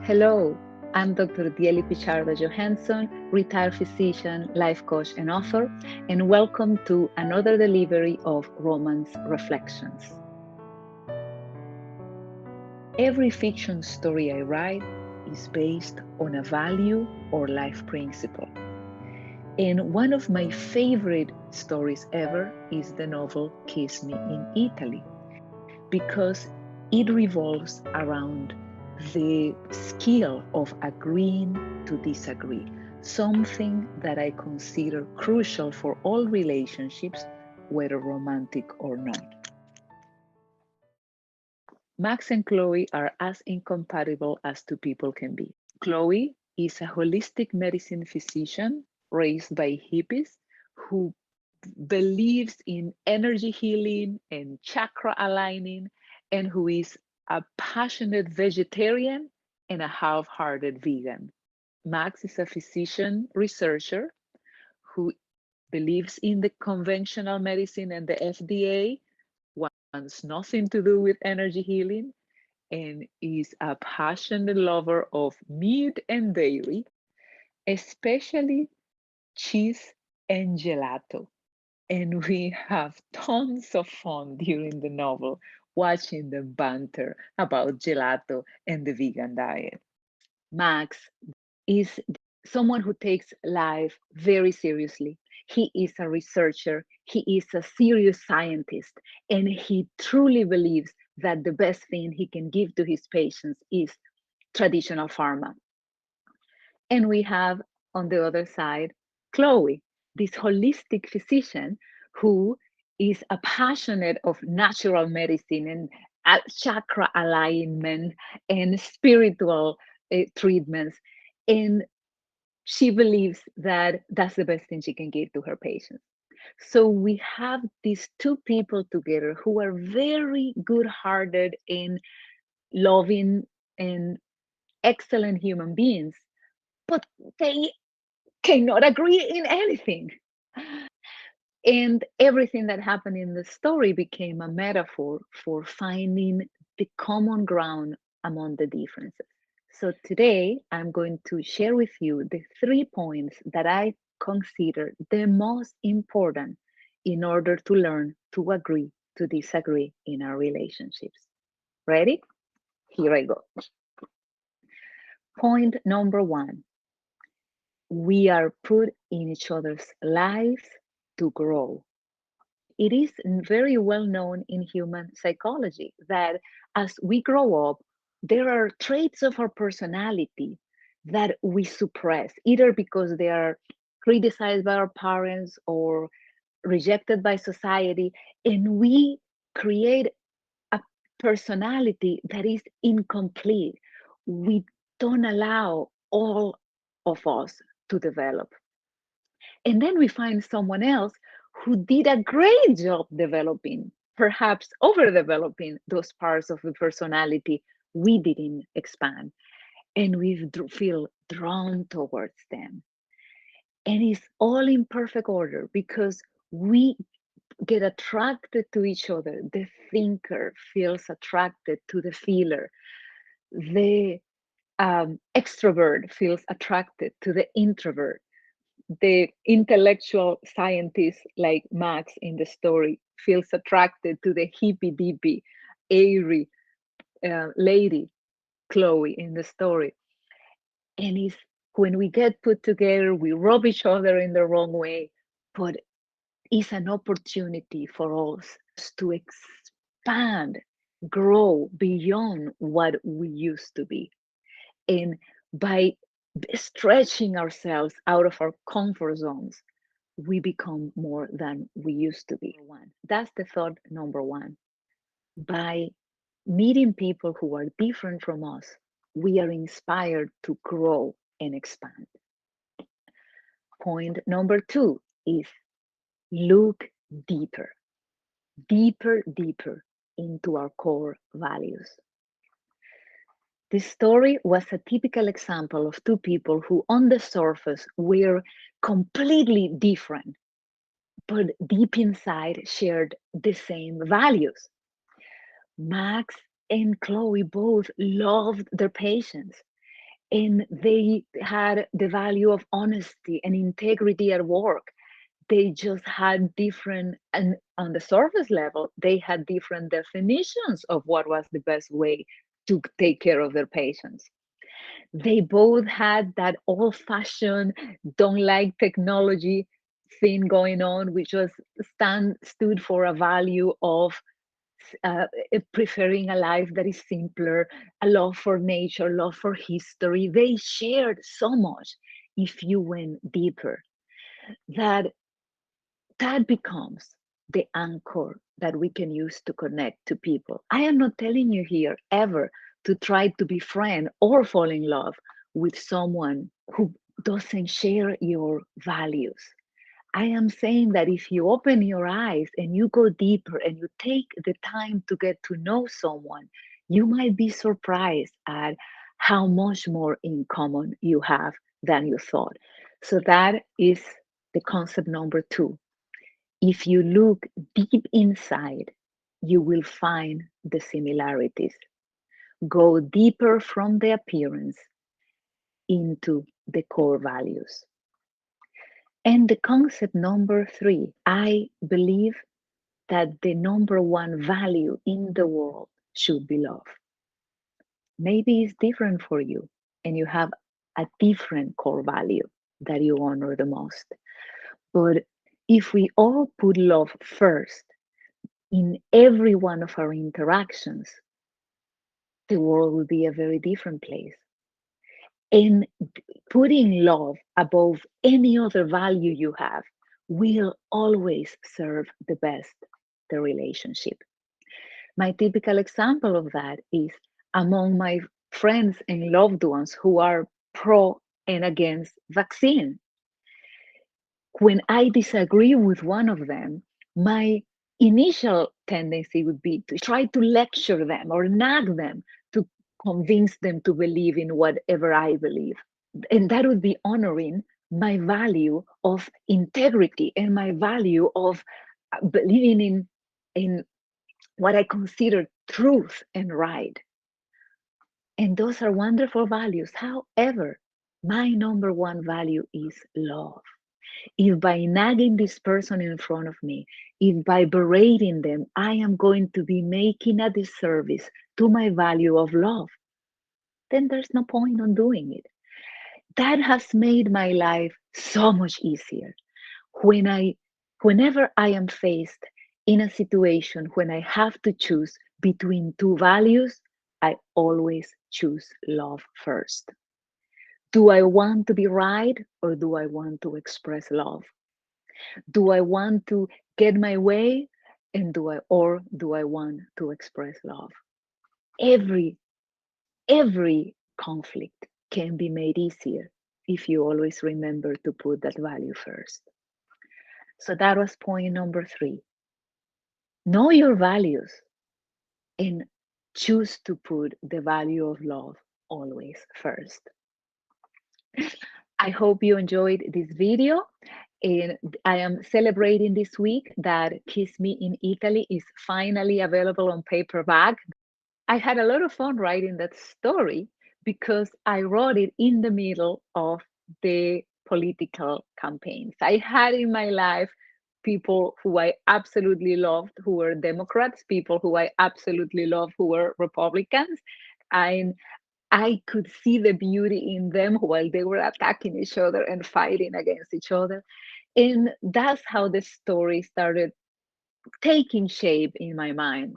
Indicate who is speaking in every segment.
Speaker 1: Hello, I'm Dr. Dieli Pichardo Johansson, retired physician, life coach, and author, and welcome to another delivery of Romance Reflections. Every fiction story I write is based on a value or life principle. And one of my favorite stories ever is the novel Kiss Me in Italy, because it revolves around the skill of agreeing to disagree, something that I consider crucial for all relationships, whether romantic or not. Max and Chloe are as incompatible as two people can be. Chloe is a holistic medicine physician raised by hippies who believes in energy healing and chakra aligning, and who is a passionate vegetarian and a half hearted vegan. Max is a physician researcher who believes in the conventional medicine and the FDA, wants nothing to do with energy healing, and is a passionate lover of meat and dairy, especially cheese and gelato. And we have tons of fun during the novel watching them banter about gelato and the vegan diet. Max is someone who takes life very seriously. He is a researcher, he is a serious scientist, and he truly believes that the best thing he can give to his patients is traditional pharma. And we have on the other side Chloe, this holistic physician who is a passionate of natural medicine and chakra alignment and spiritual treatments. And she believes that that's the best thing she can give to her patients. So we have these two people together who are very good hearted and loving and excellent human beings, but they cannot agree in anything. And everything that happened in the story became a metaphor for finding the common ground among the differences. So today I'm going to share with you the 3 points that I consider the most important in order to learn to agree to disagree in our relationships. Ready? Here I go. Point number one: we are put in each other's lives to grow. It is very well known in human psychology that as we grow up, there are traits of our personality that we suppress, either because they are criticized by our parents or rejected by society, and we create a personality that is incomplete. We don't allow all of us to develop. And then we find someone else who did a great job developing, perhaps overdeveloping those parts of the personality we didn't expand. And we feel drawn towards them. And it's all in perfect order because we get attracted to each other. The thinker feels attracted to the feeler. The extrovert feels attracted to the introvert. The intellectual scientist like Max in the story feels attracted to the hippy dippy, airy lady Chloe in the story. And it's when we get put together, we rub each other in the wrong way, but it's an opportunity for us to expand, grow beyond what we used to be. And by stretching ourselves out of our comfort zones, we become more than we used to be. That's the thought number one. By meeting people who are different from us, we are inspired to grow and expand. Point number two is look deeper, deeper into our core values. This story was a typical example of two people who, on the surface, were completely different, but deep inside shared the same values. Max and Chloe both loved their patients, and they had the value of honesty and integrity at work. They just had different, and on the surface level, they had different definitions of what was the best way to take care of their patients. They both had that old-fashioned, don't like technology thing going on, which was stood for a value of preferring a life that is simpler, a love for nature, love for history. They shared so much. If you went deeper, that that becomes the anchor that we can use to connect to people. I am not telling you here ever to try to befriend or fall in love with someone who doesn't share your values. I am saying that if you open your eyes and you go deeper and you take the time to get to know someone, you might be surprised at how much more in common you have than you thought. So that is the concept number 2. If you look deep inside, you will find the similarities. Go deeper from the appearance into the core values. And the concept number 3, I believe that the number 1 value in the world should be love. Maybe it's different for you and you have a different core value that you honor the most. But if we all put love first in every one of our interactions, the world will be a very different place. And putting love above any other value you have will always serve the best the relationship. My typical example of that is among my friends and loved ones who are pro and against vaccine. When I disagree with one of them, my initial tendency would be to try to lecture them or nag them to convince them to believe in whatever I believe. And that would be honoring my value of integrity and my value of believing in what I consider truth and right. And those are wonderful values. However, my number 1 value is love. If by nagging this person in front of me, if by berating them, I am going to be making a disservice to my value of love, then there's no point on doing it. That has made my life so much easier. Whenever I am faced in a situation when I have to choose between 2 values, I always choose love first. Do I want to be right or do I want to express love? Do I want to get my way and do I want to express love? Every every conflict can be made easier if you always remember to put that value first. So that was point number 3. Know your values and choose to put the value of love always first. I hope you enjoyed this video. And I am celebrating this week that Kiss Me in Italy is finally available on paperback. I had a lot of fun writing that story because I wrote it in the middle of the political campaigns. I had in my life people who I absolutely loved who were Democrats, people who I absolutely loved who were Republicans. And I could see the beauty in them while they were attacking each other and fighting against each other. And that's how the story started taking shape in my mind.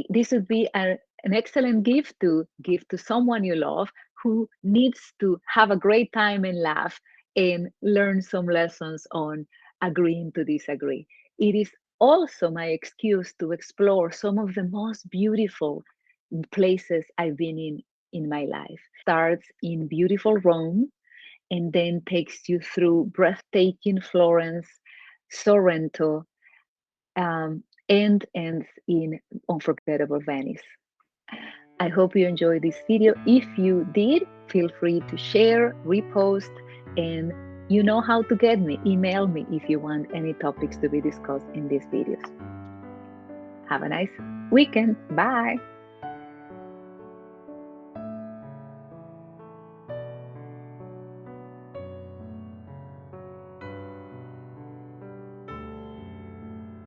Speaker 1: This would be an excellent gift to give to someone you love who needs to have a great time and laugh and learn some lessons on agreeing to disagree. It is also my excuse to explore some of the most beautiful places I've been in my life. Starts in beautiful Rome and then takes you through breathtaking Florence, Sorrento, and ends in unforgettable Venice. I hope you enjoyed this video. If you did, feel free to share, repost, and you know how to get me. Email me if you want any topics to be discussed in these videos. Have a nice weekend. Bye.